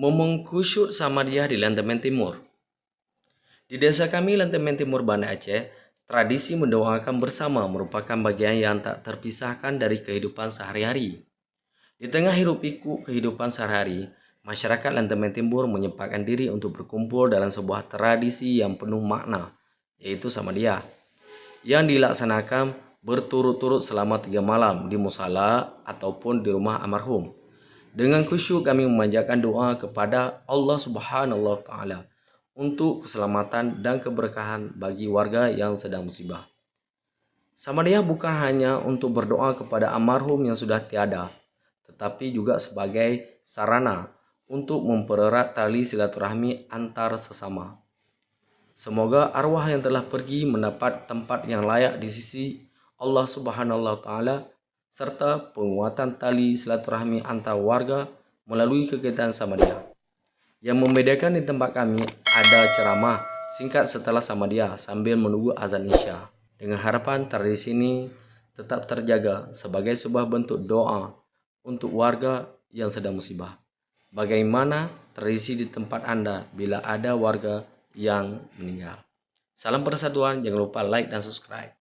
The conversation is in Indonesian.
Momong kusyuk sama dia di Lantemen Timur. Di desa kami, Lantemen Timur, Banda Aceh, tradisi mendoakan bersama merupakan bagian yang tak terpisahkan dari kehidupan sehari-hari. Di tengah hiruk pikuk kehidupan sehari-hari, masyarakat Lantemen Timur menyempatkan diri untuk berkumpul dalam sebuah tradisi yang penuh makna, yaitu sama dia, yang dilaksanakan berturut-turut selama 3 malam di musala ataupun di rumah almarhum. Dengan khusyuk kami memanjatkan doa kepada Allah Subhanahu wa taala untuk keselamatan dan keberkahan bagi warga yang sedang musibah. Samadiyah bukan hanya untuk berdoa kepada almarhum yang sudah tiada, tetapi juga sebagai sarana untuk mempererat tali silaturahmi antar sesama. Semoga arwah yang telah pergi mendapat tempat yang layak di sisi Allah Subhanahu wa taala serta penguatan tali silaturahmi antar warga melalui kegiatan Samadiyah. Yang membedakan di tempat kami ada ceramah singkat setelah Samadiyah sambil menunggu azan Isya. Dengan harapan tradisi ini tetap terjaga sebagai sebuah bentuk doa untuk warga yang sedang musibah. Bagaimana tradisi di tempat Anda bila ada warga yang meninggal? Salam persatuan, jangan lupa like dan subscribe.